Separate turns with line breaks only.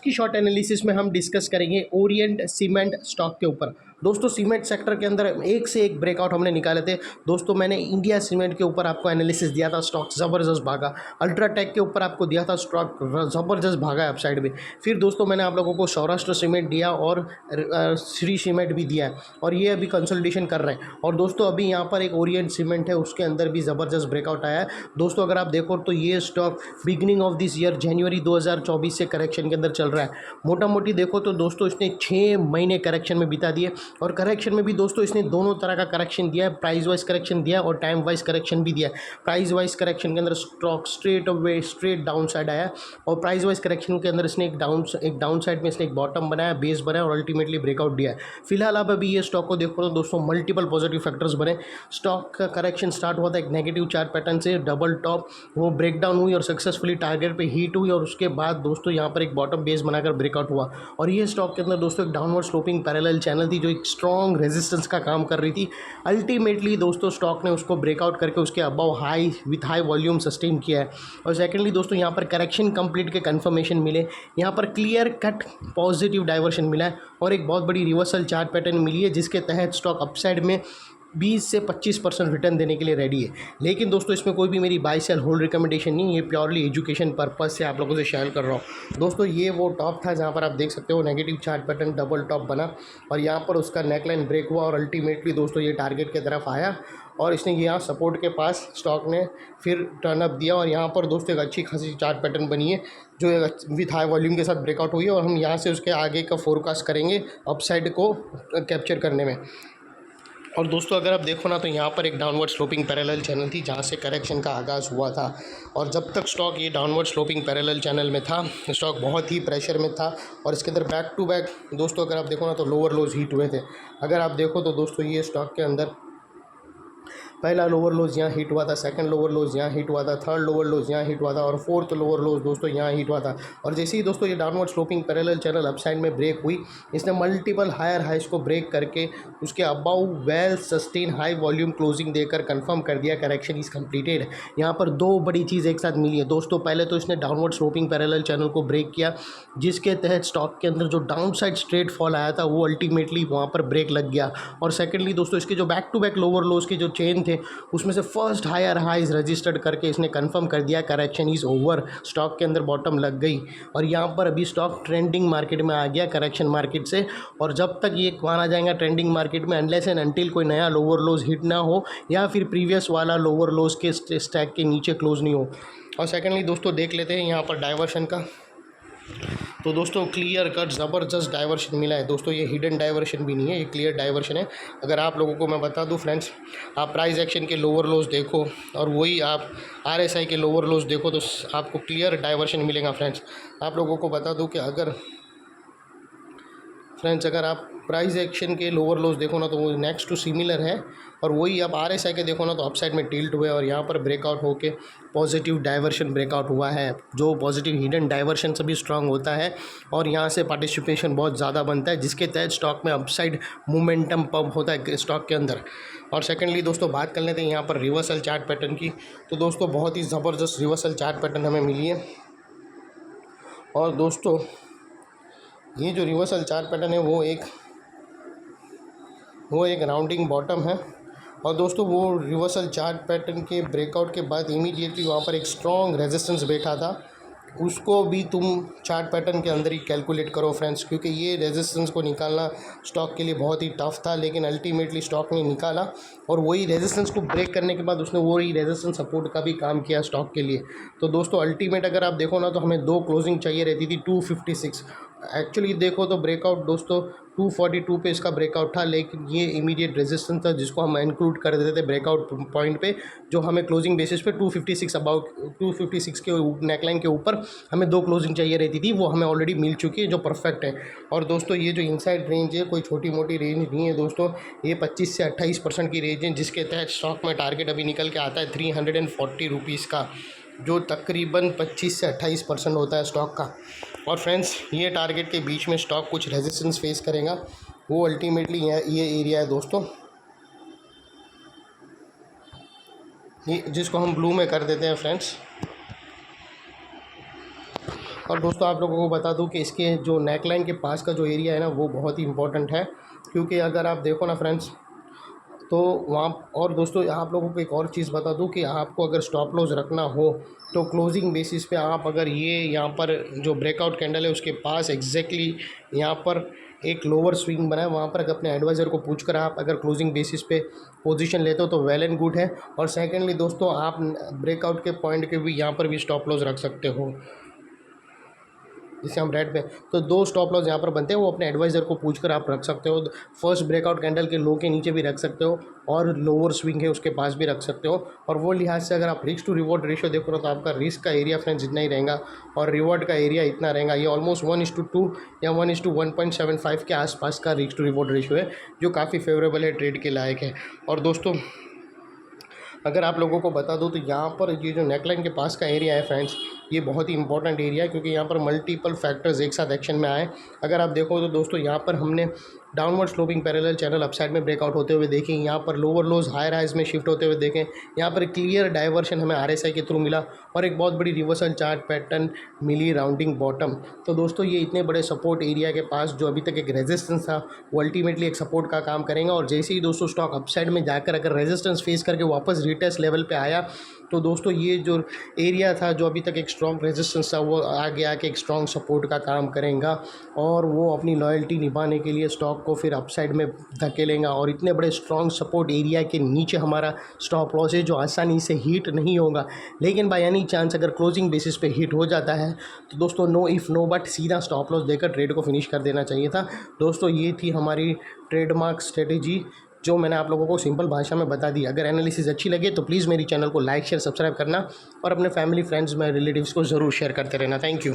की short analysis में हम डिस्कस करेंगे ओरिएंट सीमेंट स्टॉक के ऊपर। दोस्तों सीमेंट सेक्टर के अंदर एक से एक ब्रेकआउट हमने निकाले थे। दोस्तों मैंने इंडिया सीमेंट के ऊपर आपको एनालिसिस दिया था, स्टॉक ज़बरदस्त भागा। अल्ट्राटेक के ऊपर आपको दिया था, स्टॉक ज़बरदस्त भागा है अपसाइड में। फिर दोस्तों मैंने आप लोगों को सौराष्ट्र सीमेंट दिया और श्री सीमेंट भी दिया है और ये अभी कंसोलिडेशन कर रहे हैं। और दोस्तों अभी यहाँ पर एक ओरिएंट सीमेंट है, उसके अंदर भी ज़बरदस्त ब्रेकआउट आया है। दोस्तों अगर आप देखो तो ये stock beginning of this year January 2024 से करेक्शन के अंदर चल रहा है। मोटा मोटी देखो तो दोस्तों इसने 6 महीने करेक्शन में बिता दिए और करेक्शन में भी दोस्तों इसने दोनों तरह का करेक्शन दिया है, प्राइस वाइज करेक्शन दिया है और टाइम वाइज करेक्शन भी दिया है। प्राइस वाइज करेक्शन के अंदर स्टॉक स्ट्रेट डाउन साइड आया और प्राइस वाइज करेक्शन के अंदर इसने एक डाउन साइड में इसने एक बॉटम बनाया, बेस बनाया और अल्टीमेटली ब्रेकआउट दिया है। फिलहाल आप अभी ये स्टॉक को देखो तो दोस्तों मल्टीपल पॉजिटिव फैक्टर्स बने। स्टॉक का करेक्शन स्टार्ट हुआ था एक नेगेटिव चार्ट पैटर्न से, डबल टॉप वो ब्रेक डाउन हुई और सक्सेसफुली टारगेट पे हिट हुई और उसके बाद दोस्तों यहाँ पर एक बॉटम बेस बनाकर ब्रेकआउट हुआ। और ये स्टॉक के अंदर दोस्तों एक डाउनवर्ड स्लोपिंग पैरेलल चैनल थी जो एक स्ट्रॉन्ग रेजिस्टेंस का काम कर रही थी। अल्टीमेटली दोस्तों स्टॉक ने उसको ब्रेकआउट करके उसके above high with high volume sustain किया है। और सेकेंडली दोस्तों यहाँ पर करेक्शन कंप्लीट के कन्फर्मेशन मिले, यहाँ पर क्लियर कट पॉजिटिव डाइवर्शन मिला है और एक बहुत बड़ी रिवर्सल चार्ट पैटर्न मिली है जिसके तहत स्टॉक अपसाइड में 20 से 25% रिटर्न देने के लिए रेडी है। लेकिन दोस्तों इसमें कोई भी मेरी बाय सेल होल्ड रिकमेंडेशन नहीं, ये प्योरली एजुकेशन पर्पस से आप लोगों से शेयर कर रहा हूँ। दोस्तों ये वो टॉप था जहाँ पर आप देख सकते हो negative chart pattern double top बना और यहाँ पर उसका नेकलाइन ब्रेक हुआ और अल्टीमेटली दोस्तों ये टारगेट की तरफ आया और इसने यहाँ सपोर्ट के पास स्टॉक ने फिर टर्नअप दिया और यहाँ पर दोस्तों एक अच्छी खासी चार्ट पैटर्न बनी है जो विथ हाई वॉल्यूम के साथ ब्रेकआउट हुई है और हम यहाँ से उसके आगे का फोरकास्ट करेंगे अपसाइड को कैप्चर करने में। और दोस्तों अगर आप देखो ना तो यहाँ पर एक डाउनवर्ड स्लोपिंग पैरेलल चैनल थी जहाँ से करेक्शन का आगाज़ हुआ था और जब तक स्टॉक ये डाउनवर्ड स्लोपिंग पैरेलल चैनल में था स्टॉक बहुत ही प्रेशर में था और इसके अंदर बैक टू बैक दोस्तों अगर आप देखो ना तो लोअर लोज हीट हुए थे। अगर आप देखो तो दोस्तों ये स्टॉक के अंदर पहला लोअर लोज यहाँ हिट हुआ था, सेकंड लोअर लोज यहाँ हिट हुआ था, थर्ड लोअर लोज यहाँ हिट हुआ था और फोर्थ लोअर लोज दोस्तों यहाँ हिट हुआ था। और जैसे ही दोस्तों ये downward sloping parallel channel upside में ब्रेक हुई, इसने मल्टीपल हायर हाइज को ब्रेक करके उसके above well sustain high volume closing देकर कंफर्म कर दिया करेक्शन इज कंप्लीटेड। यहाँ पर दो बड़ी चीज़ एक साथ मिली है दोस्तों। पहले तो इसने डाउनवर्ड स्लोपिंग पैरेलल चैनल को ब्रेक किया जिसके तहत स्टॉक के अंदर जो डाउन साइड स्ट्रेट फॉल आया था वो अल्टीमेटली वहाँ पर ब्रेक लग गया। और सेकेंडली दोस्तों इसके जो back to back lower lows के जो चेन थे उसमें से फर्स्ट हायर हाइज रजिस्टर्ड करके इसने कंफर्म कर दिया करेक्शन इज़ ओवर, स्टॉक के अंदर बॉटम लग गई और यहाँ पर अभी स्टॉक ट्रेंडिंग मार्केट में आ गया करेक्शन मार्केट से। और जब तक ये माना जाएगा ट्रेंडिंग मार्केट में अनलेस एंड अनटिल कोई नया लोअर लोज हिट ना हो या फिर प्रीवियस वाला लोअर लोज के स्टैक के नीचे क्लोज नहीं हो। और सेकेंडली दोस्तों देख लेते हैं यहाँ पर डाइवर्शन का, तो दोस्तों क्लियर कट ज़बरदस्त डाइवर्शन मिला है दोस्तों। ये हिडन डाइवर्शन भी नहीं है, ये क्लियर डाइवर्शन है। अगर आप लोगों को मैं बता दूं फ्रेंड्स, आप प्राइस एक्शन के लोअर लोज देखो और वही आप RSI के लोअर लोज देखो तो आपको क्लियर डाइवर्शन मिलेगा फ्रेंड्स। आप लोगों को बता दूं कि अगर आप प्राइस एक्शन के लोअर लोज देखो ना तो वो नेक्स्ट टू सिमिलर है और वही आप RSI के देखो ना तो अपसाइड में टिल्ट हुए और यहाँ पर ब्रेकआउट होके पॉजिटिव डाइवर्शन ब्रेकआउट हुआ है जो पॉजिटिव हिडन डाइवर्शन से भी स्ट्रांग होता है और यहाँ से पार्टिसिपेशन बहुत ज़्यादा बनता है जिसके तहत स्टॉक में अपसाइड मोमेंटम पंप होता है स्टॉक के अंदर। और सेकेंडली दोस्तों बात कर लेते हैं यहाँ पर रिवर्सल चार्ट पैटर्न की, तो दोस्तों बहुत ही ज़बरदस्त रिवर्सल चार्ट पैटर्न हमें मिली है। और दोस्तों ये जो रिवर्सल चार्ट पैटर्न है वो एक राउंडिंग बॉटम है और दोस्तों वो रिवर्सल चार्ट पैटर्न के ब्रेकआउट के बाद इमीडिएटली वहाँ पर एक स्ट्रॉन्ग रेजिस्टेंस बैठा था, उसको भी तुम चार्ट पैटर्न के अंदर ही कैलकुलेट करो फ्रेंड्स, क्योंकि ये रेजिस्टेंस को निकालना स्टॉक के लिए बहुत ही टफ था लेकिन अल्टीमेटली स्टॉक ने निकाला और वही रेजिस्टेंस को ब्रेक करने के बाद उसने वही रेजिस्टेंस सपोर्ट का भी काम किया स्टॉक के लिए। तो दोस्तों अल्टीमेट अगर आप देखो ना तो हमें 2 क्लोजिंग चाहिए रहती थी 256। एक्चुअली देखो तो ब्रेकआउट दोस्तों 242 पे इसका ब्रेकआउट था लेकिन ये इमीडिएट रेजिस्टेंस था जिसको हम इंक्लूड कर देते थे ब्रेकआउट पॉइंट पे, जो हमें क्लोजिंग बेसिस पे 256 अबाउट 256 के नेकलाइन के ऊपर हमें 2 क्लोजिंग चाहिए रहती थी, वो हमें ऑलरेडी मिल चुकी है जो परफेक्ट है। और दोस्तों ये जो इनसाइड रेंज है कोई छोटी मोटी रेंज नहीं है दोस्तों, ये 25 से 28% की रेंज है जिसके तहत स्टॉक में टारगेट अभी निकल के आता है 340 रुपीज़ का, जो तकरीबन 25 से 28% होता है स्टॉक का। और फ्रेंड्स ये टारगेट के बीच में स्टॉक कुछ रेजिस्टेंस फेस करेगा, वो अल्टीमेटली ये एरिया है दोस्तों, ये जिसको हम ब्लू में कर देते हैं फ्रेंड्स। और दोस्तों आप लोगों को बता दूं कि इसके जो नेकलाइन के पास का जो एरिया है ना वो बहुत ही इंपॉर्टेंट है, क्योंकि अगर आप देखो ना फ्रेंड्स तो वहाँ। और दोस्तों आप लोगों को एक और चीज़ बता दूं कि आपको अगर स्टॉप लॉस रखना हो तो क्लोजिंग बेसिस पे आप अगर ये यहाँ पर जो ब्रेकआउट कैंडल है उसके पास एग्जैक्टली यहाँ पर एक लोअर स्विंग बना है, वहाँ पर अगर अपने एडवाइज़र को पूछकर आप अगर क्लोजिंग बेसिस पे पोजीशन लेते हो तो वेल एंड गुड है। और सेकेंडली दोस्तों आप ब्रेकआउट के पॉइंट के भी यहाँ पर भी स्टॉप लॉस रख सकते हो, जिसे हम रेड पे। तो दो स्टॉप लॉस यहाँ पर बनते हैं, वो अपने एडवाइज़र को पूछकर आप रख सकते हो। फर्स्ट ब्रेकआउट कैंडल के लो के नीचे भी रख सकते हो और लोअर स्विंग है उसके पास भी रख सकते हो। और वो लिहाज से अगर आप रिस्क टू रिवॉर्ड रेशियो देखो ना तो आपका रिस्क का एरिया फ्रेंड्स जितना ही रहेगा और रिवॉर्ड का एरिया इतना रहेगा। ये ऑलमोस्ट 1:2 या 1:1.75 के आसपास का रिस्क टू रिवॉर्ड रेशियो है, जो काफ़ी फेवरेबल है, ट्रेड के लायक है। और दोस्तों अगर आप लोगों को बता दूं तो यहाँ पर ये जो नेकलाइन के पास का एरिया है फ्रेंड्स, ये बहुत ही इंपॉर्टेंट एरिया है, क्योंकि यहाँ पर मल्टीपल फैक्टर्स एक साथ एक्शन में आए। अगर आप देखो तो दोस्तों यहाँ पर हमने downward sloping parallel channel upside में ब्रेकआउट होते हुए देखें, यहाँ पर लोअर लोज हायर हाइज में शिफ्ट होते हुए देखें, यहाँ पर क्लियर डाइवर्शन हमें RSI के थ्रू मिला और एक बहुत बड़ी रिवर्सल चार्ट पैटर्न मिली राउंडिंग बॉटम। तो दोस्तों ये इतने बड़े सपोर्ट एरिया के पास जो अभी तक एक रेजिस्टेंस था वो अल्टीमेटली एक सपोर्ट का काम करेंगे। और जैसे ही दोस्तों स्टॉक अपसाइड में जाकर अगर रेजिस्टेंस फेस करके वापस रिटेस्ट लेवल पे आया तो दोस्तों ये जो एरिया था जो अभी तक एक स्ट्रॉन्ग रेजिस्टेंस था वो आगे आके एक स्ट्रॉन्ग सपोर्ट का काम करेगा और वो अपनी लॉयल्टी निभाने के लिए स्टॉक को फिर अपसाइड में धकेलेगा। और इतने बड़े स्ट्रॉन्ग सपोर्ट एरिया के नीचे हमारा स्टॉप लॉस है जो आसानी से हिट नहीं होगा, लेकिन बाय एनी चांस अगर क्लोजिंग बेसिस पे हिट हो जाता है तो दोस्तों नो इफ़ नो बट सीधा स्टॉप लॉस देकर ट्रेड को फिनिश कर देना चाहिए था। दोस्तों ये थी हमारी ट्रेडमार्क स्ट्रेटेजी जो मैंने आप लोगों को सिंपल भाषा में बता दी। अगर एनालिसिस अच्छी लगे तो प्लीज़ मेरी चैनल को लाइक शेयर सब्सक्राइब करना और अपने फैमिली फ्रेंड्स में रिलेटिव्स को ज़रूर शेयर करते रहना। Thank you.